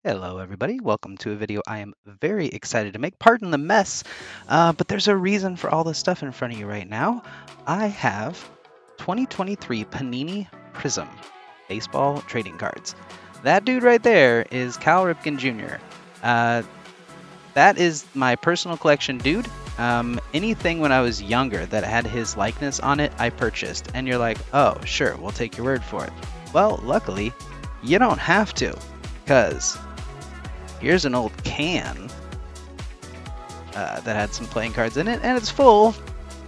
Hello everybody, welcome to a video I am very excited to make. Pardon the mess, but there's a reason for all this stuff in front of you right now. I have 2023 Panini Prizm baseball trading cards. That dude right there is Cal Ripken Jr. That is my personal collection dude. Anything when I was younger that had his likeness on it, I purchased. And you're like, oh, sure, we'll take your word for it. Well, luckily, you don't have to, because here's an old can that had some playing cards in it, and it's full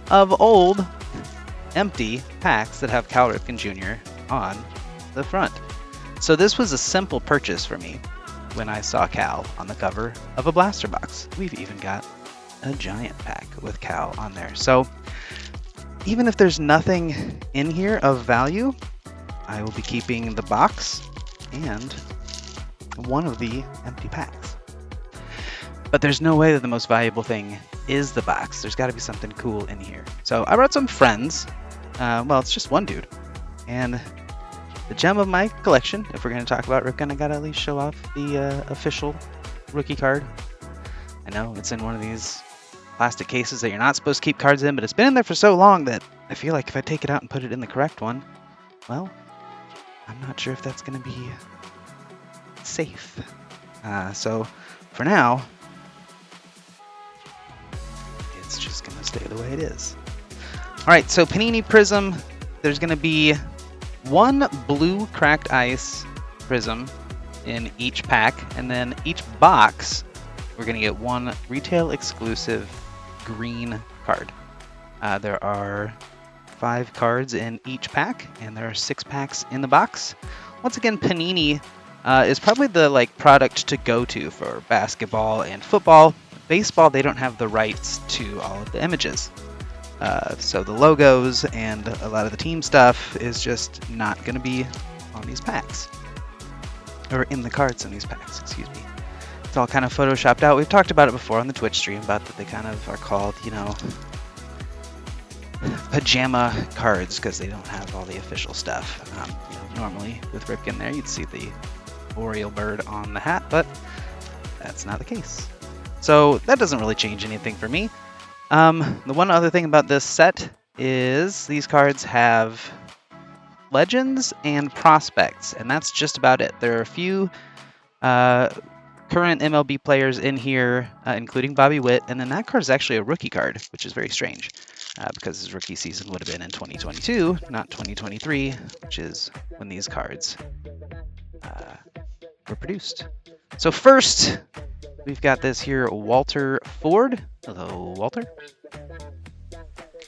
of old, empty packs that have Cal Ripken Jr. on the front. So this was a simple purchase for me when I saw Cal on the cover of a blaster box. We've even got a giant pack with Cal on there. So even if there's nothing in here of value, I will be keeping the box and one of the empty packs. But there's no way that the most valuable thing is the box. There's got to be something cool in here. So I brought some friends. Well, it's just one dude. And the gem of my collection, if we're going to talk about Ripken, I got to at least show off the official rookie card. I know it's in one of these plastic cases that you're not supposed to keep cards in, but it's been in there for so long that I feel like if I take it out and put it in the correct one, well, I'm not sure if that's going to be safe. So for now, it's just going to stay the way it is. All right, so Panini Prizm, there's going to be one blue cracked ice Prizm in each pack, and then each box, we're going to get one retail exclusive green card. There are 5 cards in each pack, and there are 6 packs in the box. Once again, Panini is probably the product to go to for basketball and football. Baseball, they don't have the rights to all of the images. So the logos and a lot of the team stuff is just not going to be on these packs. Or in the cards in these packs, excuse me. It's all kind of photoshopped out. We've talked about it before on the Twitch stream about that they kind of are called, pajama cards because they don't have all the official stuff. Normally with Ripken there, you'd see the Oriole bird on the hat, but that's not the case. So that doesn't really change anything for me. The one other thing about this set is these cards have legends and prospects, and that's just about it. There are a few current MLB players in here, including Bobby Witt, and then that card is actually a rookie card, which is very strange because his rookie season would have been in 2022, not 2023, which is when these cards were produced. So first, we've got this here Walter Ford. Hello, Walter.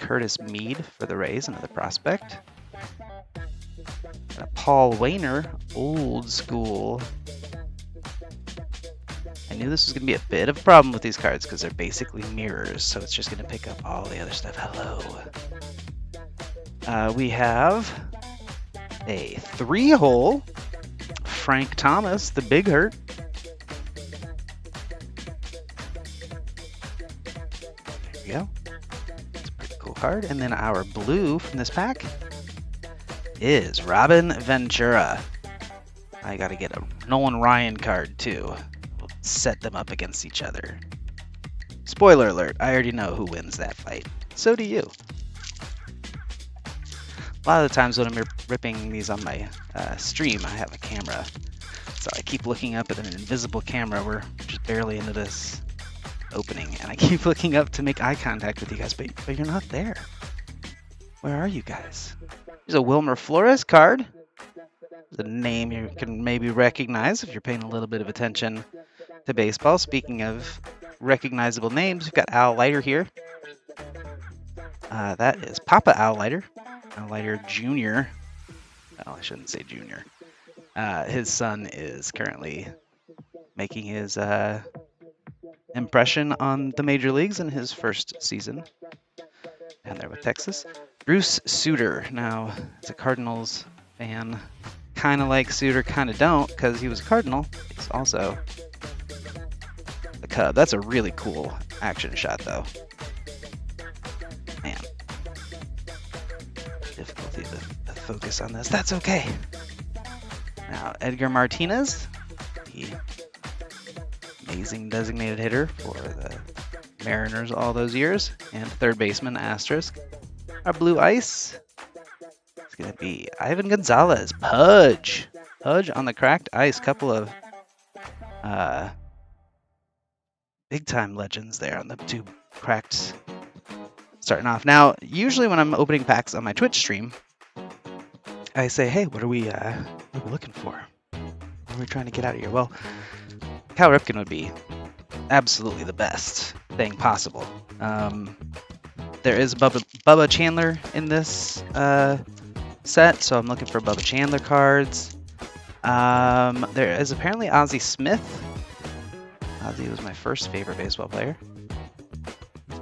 Curtis Mead for the Rays, another prospect. Paul Wainer, old school. I knew this was going to be a bit of a problem with these cards because they're basically mirrors, so it's just going to pick up all the other stuff. Hello. We have a 3-hole Frank Thomas, the Big Hurt. There we go. It's a pretty cool card. And then our blue from this pack is Robin Ventura. I got to get a Nolan Ryan card too. We'll set them up against each other. Spoiler alert, I already know who wins that fight. So do you. A lot of the times when I'm ripping these on my stream, I have a camera. So I keep looking up at an invisible camera. We're just barely into this opening. And I keep looking up to make eye contact with you guys, but you're not there. Where are you guys? There's a Wilmer Flores card. The name you can maybe recognize if you're paying a little bit of attention to baseball. Speaking of recognizable names, we've got Al Leiter here. That is Papa Al Leiter. Al Leiter Jr. Well, I shouldn't say Jr. His son is currently making his impression on the major leagues in his first season down there with Texas. Bruce Sutter. Now, as a Cardinals fan, kind of like Sutter, kind of don't, because he was a Cardinal. He's also a Cub. That's a really cool action shot, though. Man. Difficulty to focus on this. That's okay. Now, Edgar Martinez, the amazing designated hitter for the Mariners all those years, and third baseman asterisk. Our blue ice is going to be Ivan Gonzalez, Pudge. Pudge on the cracked ice. Couple of big time legends there on the two cracked starting off. Now, usually when I'm opening packs on my Twitch stream, I say, hey, what are we looking for? What are we trying to get out of here? Well, Cal Ripken would be absolutely the best thing possible. There is Bubba Chandler in this set, so I'm looking for Bubba Chandler cards. There is apparently Ozzie Smith. Ozzie was my first favorite baseball player.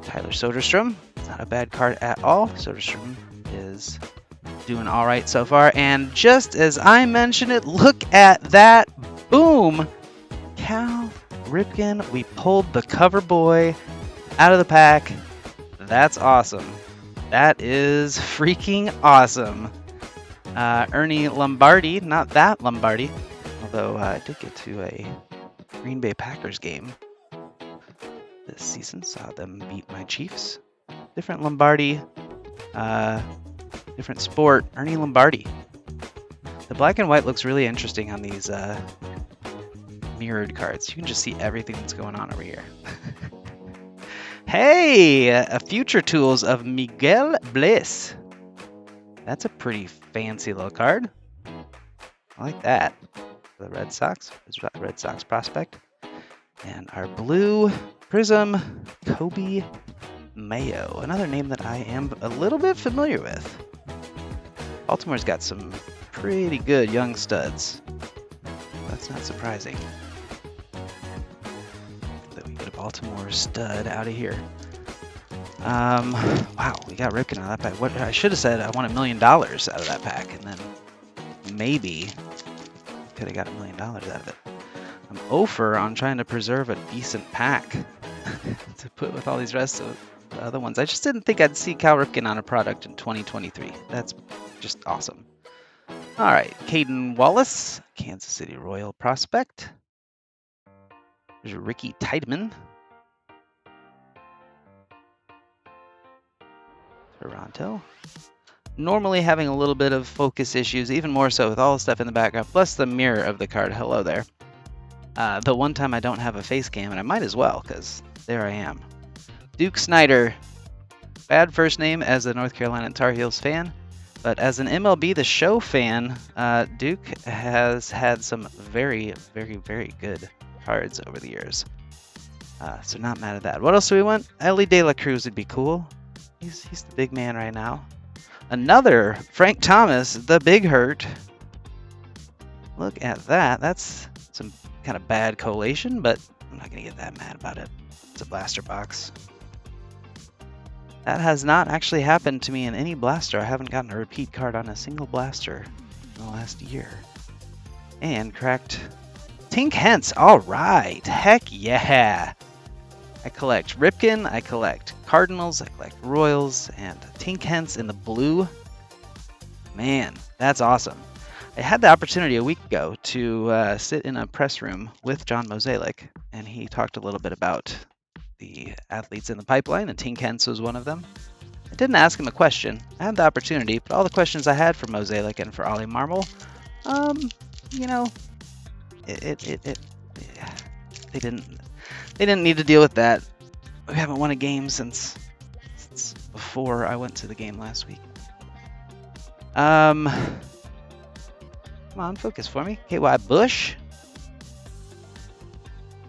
Tyler Soderstrom. It's not a bad card at all. Soderstrom is doing all right so far. And just as I mentioned it, look at that. Boom! Cal Ripken. We pulled the cover boy out of the pack. That's awesome. That is freaking awesome. Ernie Lombardi. Not that Lombardi. Although I did get to a Green Bay Packers game this season. Saw them beat my Chiefs. Different Lombardi. Different sport. Ernie Lombardi. The black and white looks really interesting on these mirrored cards. You can just see everything that's going on over here. Hey! Future Tools of Miguel Bliss. That's a pretty fancy little card. I like that. The Red Sox. Red Sox prospect. And our blue Prism, Kobe Mayo. Another name that I am a little bit familiar with. Baltimore's got some pretty good young studs. That's not surprising that we get a Baltimore stud out of here. Wow, we got Ripken out of that pack. What I should have said, I want $1 million out of that pack, and then maybe could have got $1 million out of it. I'm 0 on trying to preserve a decent pack to put with all these rest of the other ones. I just didn't think I'd see Cal Ripken on a product in 2023. That's just awesome. All right, Caden Wallace, Kansas City Royal prospect. There's Ricky Tiedemann. Toronto. Normally having a little bit of focus issues, even more so with all the stuff in the background, plus the mirror of the card. Hello there. The one time I don't have a face cam, and I might as well, because there I am. Duke Snyder. Bad first name as a North Carolina Tar Heels fan, but as an MLB The Show fan, Duke has had some very, very, very good cards over the years. So not mad at that. What else do we want? Ellie De La Cruz would be cool. He's the big man right now. Another Frank Thomas, the big hurt. Look at that. That's some kind of bad collation, but I'm not going to get that mad about it. It's a blaster box. That has not actually happened to me in any blaster. I haven't gotten a repeat card on a single blaster in the last year. And cracked Tink Hence. All right. Heck yeah. I collect Ripken, I collect Cardinals, I collect Royals, and Tink Hence in the blue. Man, that's awesome. I had the opportunity a week ago to sit in a press room with John Mozeliak, and he talked a little bit about the athletes in the pipeline, and Tink Hence was one of them. I didn't ask him a question. I had the opportunity, but all the questions I had for Mozeliak and for Ollie Marmol, you know, they didn't need to deal with that. We haven't won a game since before I went to the game last week. Come on, focus for me. KY Bush.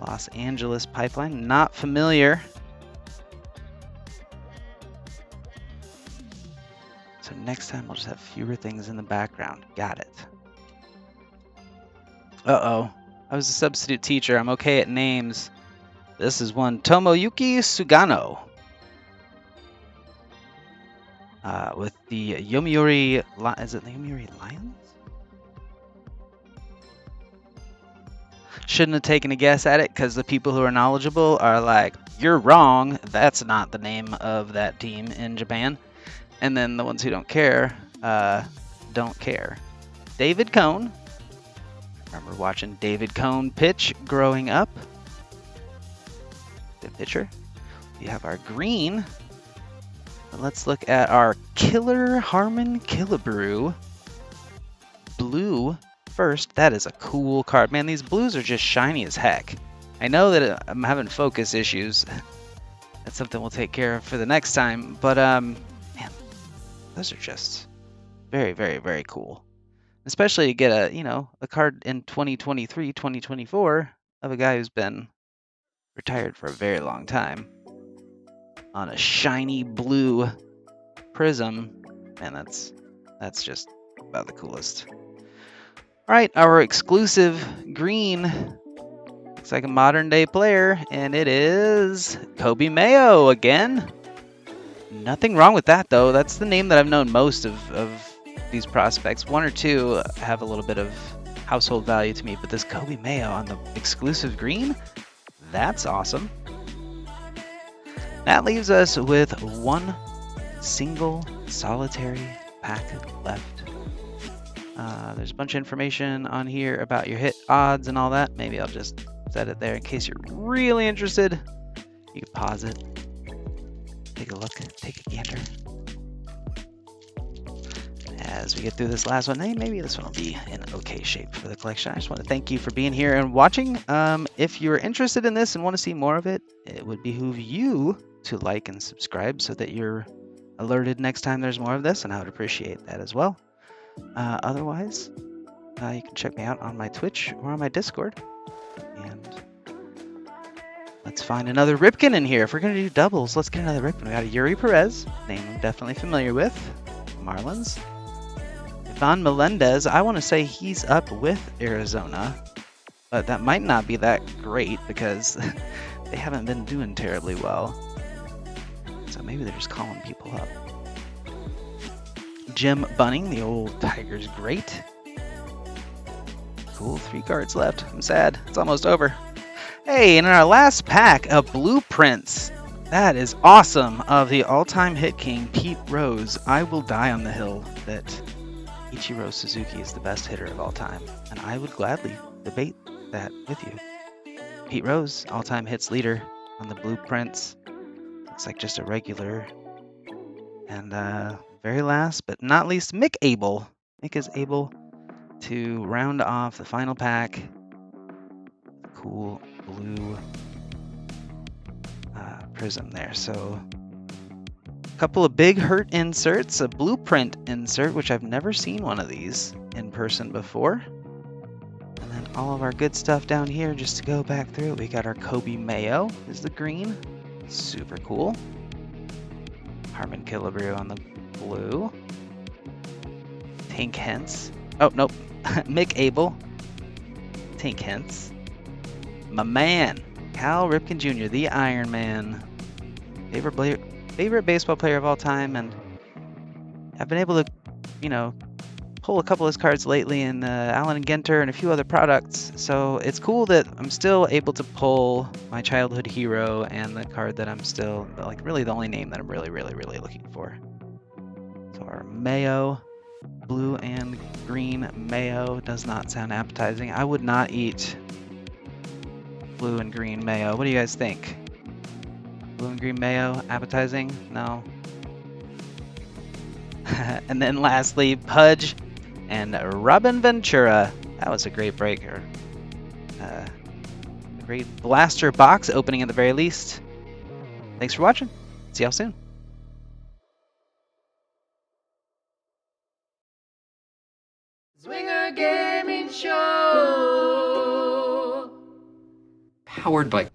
Los Angeles Pipeline. Not familiar. So next time we'll just have fewer things in the background. Got it. Uh-oh. I was a substitute teacher. I'm okay at names. This is one Tomoyuki Sugano. With the Yomiuri... Is it the Yomiuri Lions? Shouldn't have taken a guess at it, because the people who are knowledgeable are like, you're wrong. That's not the name of that team in Japan. And then the ones who don't care, don't care. David Cone. I remember watching David Cone pitch growing up. Good pitcher. We have our green. And let's look at our Killer Harmon Killebrew blue first. That is a cool card. Man, these blues are just shiny as heck. I know that I'm having focus issues. That's something we'll take care of for the next time. But, man, those are just very, very, very cool. Especially to get a card in 2023, 2024 of a guy who's been retired for a very long time on a shiny blue prism. Man, that's just about the coolest. All right, our exclusive green looks like a modern day player, and it is Kobe Mayo again. Nothing wrong with that, though. That's the name that I've known most of these prospects. One or two have a little bit of household value to me, but this Kobe Mayo on the exclusive green, that's awesome. That leaves us with one single solitary pack left. There's a bunch of information on here about your hit odds and all that. Maybe I'll just set it there in case you're really interested. You can pause it, take a look, take a gander. As we get through this last one, maybe this one will be in okay shape for the collection. I just want to thank you for being here and watching. If you're interested in this and want to see more of it, it would behoove you to like and subscribe so that you're alerted next time there's more of this, and I would appreciate that as well. Otherwise, you can check me out on my Twitch or on my Discord. And let's find another Ripken in here. If we're going to do doubles, let's get another Ripken. We got a Yuri Perez, name I'm definitely familiar with. Marlins. Ivan Melendez, I want to say he's up with Arizona, but that might not be that great because they haven't been doing terribly well. So maybe they're just calling people up. Jim Bunning, the old Tigers great. Cool, 3 cards left. I'm sad. It's almost over. Hey, and in our last pack of blueprints, that is awesome, of the all-time hit king, Pete Rose. I will die on the hill that Ichiro Suzuki is the best hitter of all time, and I would gladly debate that with you. Pete Rose, all-time hits leader on the blueprints. Looks like just a regular. And very last but not least, Mick Abel. Mick is able to round off the final pack. Cool blue prism there. So a couple of big hurt inserts, a blueprint insert, which I've never seen one of these in person before. And then all of our good stuff down here just to go back through. We got our Kobe Mayo is the green. Super cool. Harmon Killebrew on the blue. Tank Hence. Oh, nope. Mick Abel. Tank Hence. My man, Cal Ripken Jr., the Iron Man. Favorite baseball player of all time, and I've been able to, pull a couple of his cards lately in Allen and Genter and a few other products. So it's cool that I'm still able to pull my childhood hero and the card that I'm still, really the only name that I'm really, really, really looking for. So our Mayo, blue and green Mayo does not sound appetizing. I would not eat blue and green Mayo. What do you guys think? Blue and green Mayo, appetizing? No. And then lastly, Pudge and Robin Ventura. That was a great breaker. A great blaster box opening at the very least. Thanks for watching. See y'all soon. Swinger Gaming Show! Powered by